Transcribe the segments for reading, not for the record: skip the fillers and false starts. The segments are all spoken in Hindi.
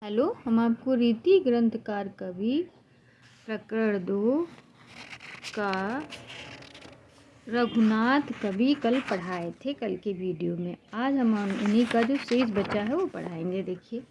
हेलो, हम आपको रीति ग्रंथकार कवि प्रकरण 2 का रघुनाथ कवि कल पढ़ाए थे, कल के वीडियो में। आज हम उन्हीं का जो शेष बचा है वो पढ़ाएंगे। देखिए,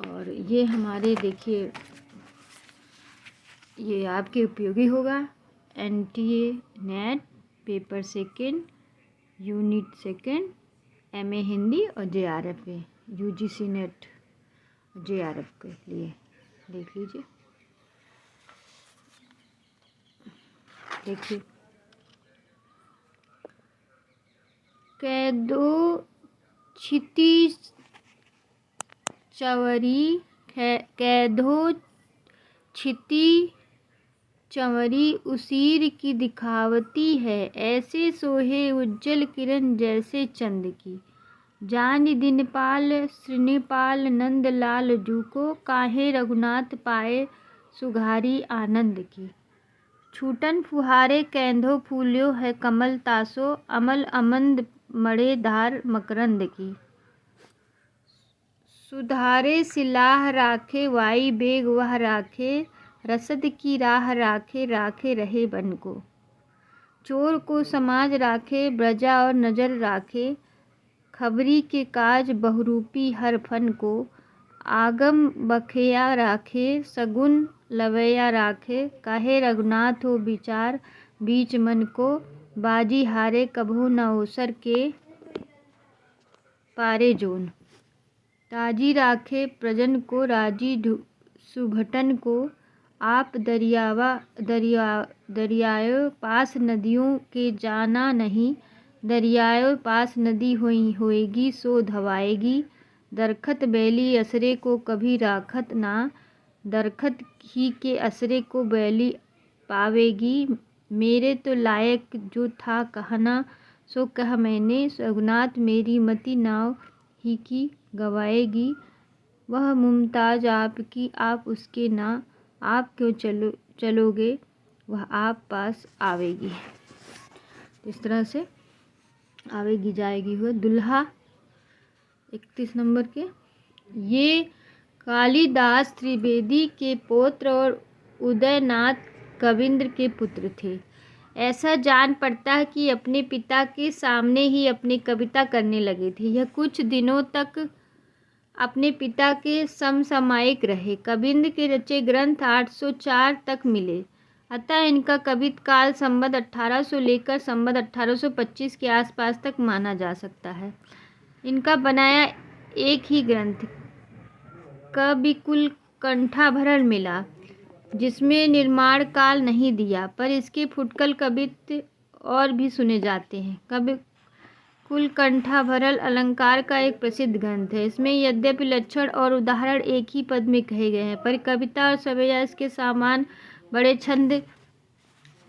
और ये हमारे देखिए ये आपके उपयोगी होगा। NTA net paper second, unit second, MA Hindi और JRF UGC नेट JRF के लिए देख लीजिए। देखिए, कैदो छिति चवरी कैदो छिति चंवरी उसीर की दिखावती है, ऐसे सोहे उज्जवल किरण जैसे चंद की। जानि दिनपाल श्रीनिपाल नंदलाल जूको, काहे रघुनाथ पाए सुघारी आनंद की। छूटन फुहारे कैंधो फूल्यो है कमल तासो, अमल अमंद मड़े धार मकरंद की। सुधारे सिलाह राखे वाई बेग वह राखे, रसद की राह राखे राखे रहे बन को। चोर को समाज राखे ब्रजा और नजर राखे, खबरी के काज बहुरूपी हर फन को। आगम बखिया राखे सगुन लवैया राखे, काहे रघुनाथ हो विचार बीच मन को। बाजी हारे कभो न ओसर के पारे जोन, ताजी राखे प्रजन को राजी सुभटन को। आप दरियाओ पास नदियों के जाना नहीं, दरियाओ पास नदी होएगी सो धवाएगी। दरखत बैली असरे को कभी राखत ना, दरखत ही के असरे को बैली पावेगी। मेरे तो लायक जो था कहना सो कह मैंने, रघुनाथ मेरी मति नाव ही की गवाएगी। वह मुमताज आपकी आप उसके ना, आप क्यों चलोगे वह आप पास आवेगी। इस तरह से आवेगी जाएगी हुआ दुल्हा 31 नंबर के। ये कालिदास त्रिवेदी के पौत्र और उदयनाथ कविंद्र के पुत्र थे। ऐसा जान पड़ता है कि अपने पिता के सामने ही अपनी कविता करने लगे थे। यह कुछ दिनों तक अपने पिता के समसामयिक रहे। कविंद्र के रचे ग्रंथ 804 तक मिले, अतः इनका कविता काल संवत 1800 लेकर संवत 1825 के आसपास तक माना जा सकता है। इनका बनाया एक ही ग्रंथ कविकुल कंठाभरण मिला, जिसमें निर्माण काल नहीं दिया, पर इसके फुटकल कवित्व और भी सुने जाते हैं। कविकुल कंठाभरण अलंकार का एक प्रसिद्ध ग्रंथ है। इसमें यद्यपि लक्षण और उदाहरण एक ही पद में कहे गए हैं, पर कविता और सवैया इसके समान बड़े छंद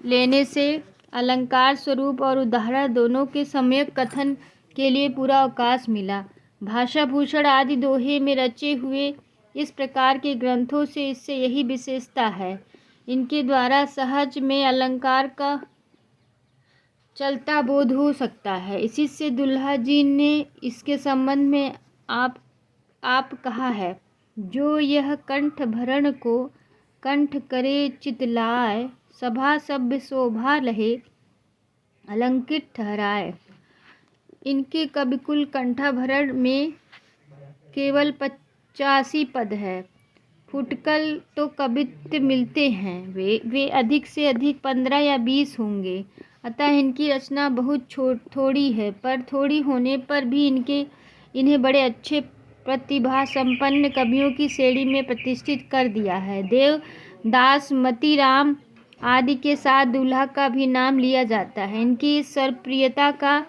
लेने से अलंकार स्वरूप और उदाहरण दोनों के सम्यक कथन के लिए पूरा अवकाश मिला। भाषा भूषण आदि दोहे में रचे हुए इस प्रकार के ग्रंथों से इससे यही विशेषता है, इनके द्वारा सहज में अलंकार का चलता बोध हो सकता है। इसी से दुल्हा जी ने इसके संबंध में आप कहा है, जो यह कंठ भरण को कंठ करे चितलाए, सभा सभ्य शोभा लहे अलंकृत ठहराए। इनके कविकुल कंठाभरण में केवल 85 पद है। फुटकल तो कवित्व मिलते हैं, वे अधिक से अधिक 15 या 20 होंगे। अतः इनकी रचना बहुत थोड़ी है, पर थोड़ी होने पर भी इन्हें बड़े अच्छे प्रतिभा संपन्न कवियों की श्रेणी में प्रतिष्ठित कर दिया है। देवदास मतीराम आदि के साथ दुल्हा का भी नाम लिया जाता है। इनकी स्वरप्रियता का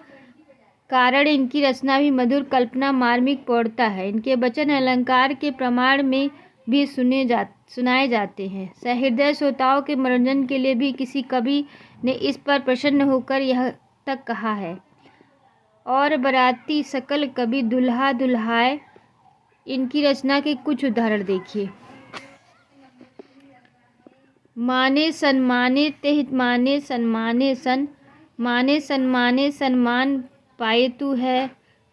कारण इनकी रचना भी मधुर कल्पना मार्मिक पौड़ता है। इनके वचन अलंकार के प्रमाण में भी सुनाए जाते हैं। सहृदय श्रोताओं के मनोरंजन के लिए भी किसी कवि ने इस पर प्रसन्न होकर यह तक कहा है, और बराती सकल कवि दुल्हा दुल्हाए। इनकी रचना के कुछ उदाहरण देखिए। माने सन्माने तेह माने सन्माने सन, माने सन्माने सन्मान पाए तू है,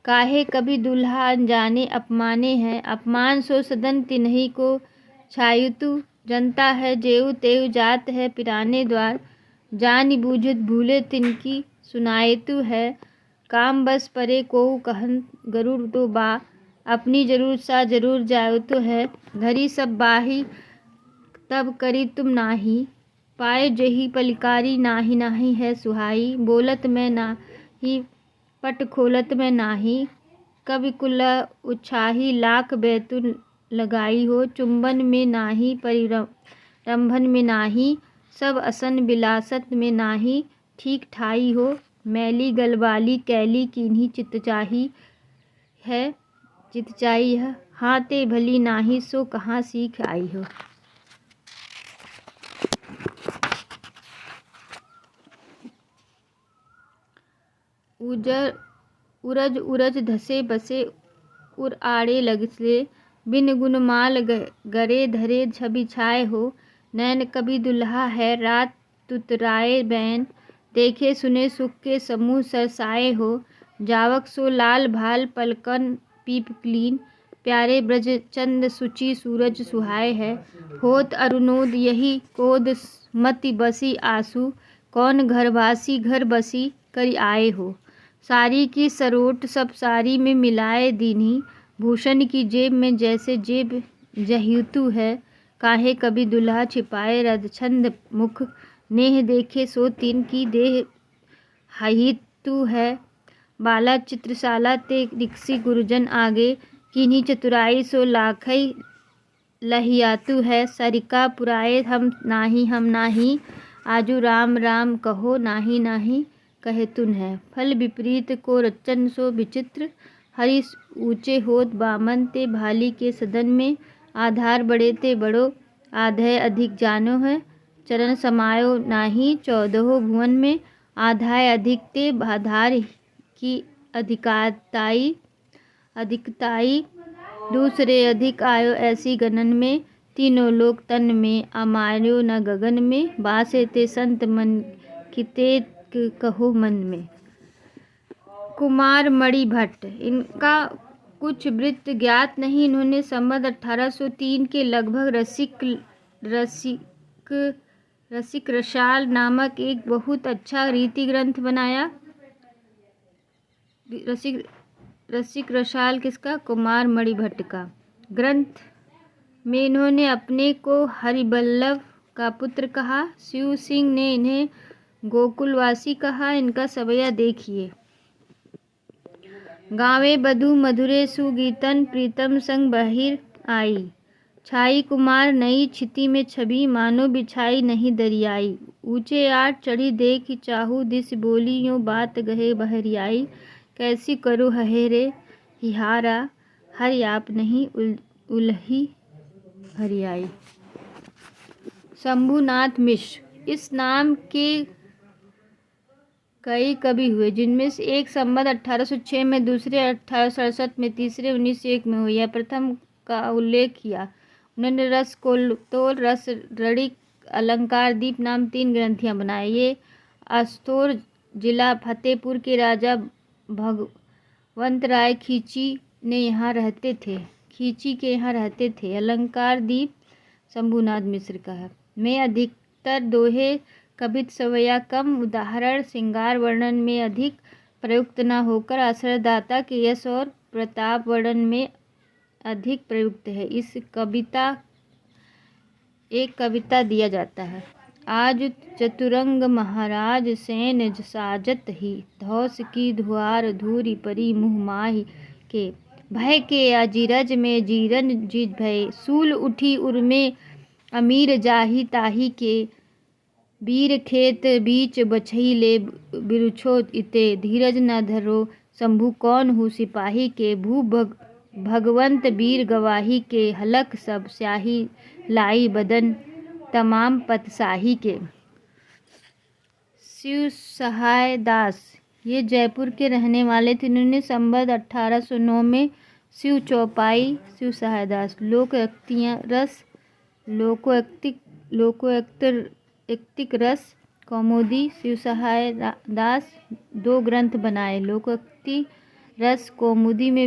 काहे कभी दुल्हा अनजाने अपमाने हैं। अपमान सो सदन तिन्ही को छायुतु। जनता है जेऊ तेऊ जात है पिराने द्वार। जान बूझत भूले तिनकी सुनायतु है। काम बस परे कोऊ कहन गरुड़ तो बा। अपनी जरूर सा जरूर जायतु है। धरी सब बाही तब करी तुम नाही। पाए जही पलिकारी नाही नाही है सुहाई। बोलत में नाही पट खोलत में नाही। कवि कुला उछाही लाख बैतुल लगाई हो। चुंबन में नाही परिरंभन में नाही। सब असन बिलासत में नाही ठीक ठाई हो। मैली गलवाली कैली किन्हीं चितचाही है। हाँ ते भली नाही सो कहाँ सीख आई हो। उरज उरज धसे बसे उर आड़े लगसे। बिन गुन माल गरे धरे छवि छाए हो। नैन कभी दुल्हा है रात तुतराए बैन। देखे सुने सुख के समूह सरसाए हो। जावक सो लाल भाल पलकन पीप क्लीन। प्यारे ब्रज चंद सुचि सूरज सुहाए है। होत अरुणोद यही कोद मति बसी आसू। कौन घरवासी घर बसी करी आए हो। सारी की सरोट सब सारी में मिलाए दीन्ही। भूषण की जेब में जैसे जेब जहितु है। काहे कभी दुल्हा छिपाए रदछंद मुख। नेह देखे सो तीन की देह हहितु है। बाला चित्रशाला ते रिक्सी गुरुजन आगे। किन्हीं चतुराई सो लाखई लहियातु है। सरिका पुराए हम नाही। आजू राम राम कहो नाही नाही कहे तुन है। फल विपरीत को रचन सो विचित्र। हरि ऊँचे होत बामन ते भाली के सदन में। आधार बड़े ते बड़ो आधय अधिक जानो है। चरण समायो नाही 14 भुवन में। आधाय अधिक ते आधार की अधिकताई। दूसरे अधिक आयो ऐसी गणन में। तीनों लोग तन में अमायो न गगन में। बासे ते संत मन किते कहो मन में। कुमार मणि भट्ट, इनका कुछ वृत्त ज्ञात नहीं। इन्होंने संवत 1803 के लगभग रसिक रसाल नामक एक बहुत अच्छा रीति ग्रंथ बनाया। रसिक रसाल किसका? कुमार मणि भट्ट का। ग्रंथ में इन्होंने अपने को हरिबल्लभ का पुत्र कहा। शिव सिंह ने इन्हें गोकुलवासी कहा। इनका सवैया देखिए। गावे बधू मधुरे सुगीतन प्रीतम संग बहिर आई। छाई कुमार नई छिति में छवि मानो बिछाई नहीं दरियाई। ऊंचे आठ चढ़ी देख चाहू दिस बोली यूं बात गहे बहरियाई। कैसी करो हहेरे हिहारा हरि आप नहीं उलही हरियाई। शंभुनाथ मिश्र, इस नाम के कई कवि हुए जिनमें से एक संवत 1806 में, दूसरे 1867 में, तीसरे 1901 में हुए। यह प्रथम का उल्लेख किया। उन्होंने रस कोलतोल, रस रड़िक, अलंकार दीप नाम 3 ग्रंथियाँ बनाए। ये अस्तोर जिला फतेहपुर के राजा भगवंत राय खींची के यहाँ रहते थे। अलंकार दीप शंभुनाथ मिश्र का है। में अधिकतर दोहे कवित्व सवैया कम, उदाहरण श्रृंगार वर्णन में अधिक प्रयुक्त न होकर आश्रयदाता के यश और प्रताप वर्णन में अधिक प्रयुक्त है। इस एक कविता दिया जाता है। आज चतुरंग महाराज सैन साजत ही। धौस की धुआर धूरी परी मुँह माही के। भय के अजीरज में जीरन जीत भय। सूल उठी उर्मे अमीर जाही ताही के। वीर खेत बीच बछई ले बिरुछो इते। धीरज न धरो शंभु कौन हूँ सिपाही के। भगवंत वीर गवाही के। हलक सब स्याही लाई बदन तमाम पतशाही के। शिव सहाय दास, ये जयपुर के रहने वाले थे। इन्होंने संवत 1809 में शिव चौपाई, शिव सहाय दास, लोकोक्तिक रस कौमुदी, शिव सहाय दास 2 ग्रंथ बनाए। लोकोक्ति रस कौमुदी में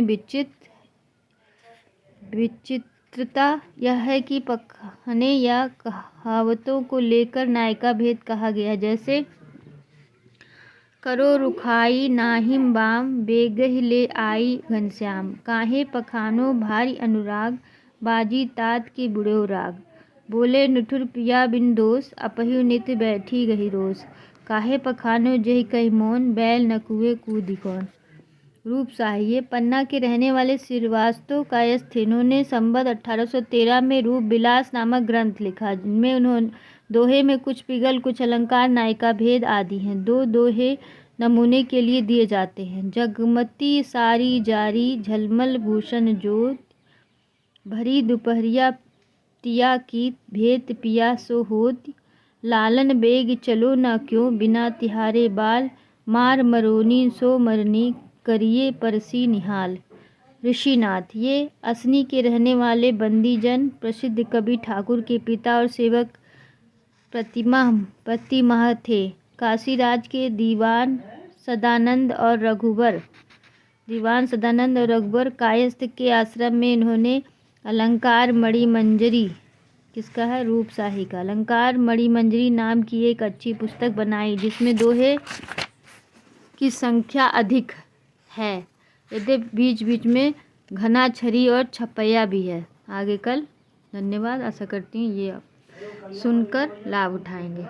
विचित्रता यह है कि पखाने या कहावतों को लेकर नायिका भेद कहा गया, जैसे करो रुखाई नाहिम बाम बेगहि ले आई घनश्याम, काहे पखानो भारी अनुराग बाजी तात के बुढ़ो राग, बोले निठुर पिया बिन दोष अपहु नित बैठी गही रोस, काहे पखानो जेहि कहि मौन बैल न कुएं कूदी कौन। रूप शाही, ये पन्ना के रहने वाले श्रीवास्तव कायस्थ थे। इन्होंने संवत 1813 में रूप विलास नामक ग्रंथ लिखा, जिनमें उन्होंने दोहे में कुछ पिगल, कुछ अलंकार, नायिका भेद आदि हैं। दो दोहे नमूने के लिए दिए जाते हैं। जगमती सारी जारी झलमल भूषण जोत, भरी दोपहरिया तिया की भेद पिया सो होत, लालन बेग चलो न क्यों बिना तिहारे बाल, मार मरोनी सो मरनी करिए परसी निहाल। ऋषिनाथ, ये असनी के रहने वाले बंदीजन प्रसिद्ध कवि ठाकुर के पिता और सेवक प्रतिमाह थे। काशीराज के दीवान सदानंद और रघुबर कायस्थ के आश्रम में इन्होंने अलंकार मणिमंजरी, किसका है, रूप शाही का, अलंकार मणिमंजरी नाम की एक अच्छी पुस्तक बनाई, जिसमें दोहे की संख्या अधिक है, यद्यपि बीच बीच में घना छरी और छपैया भी है। आगे कल। धन्यवाद। आशा करती हूँ ये आप सुनकर लाभ उठाएंगे।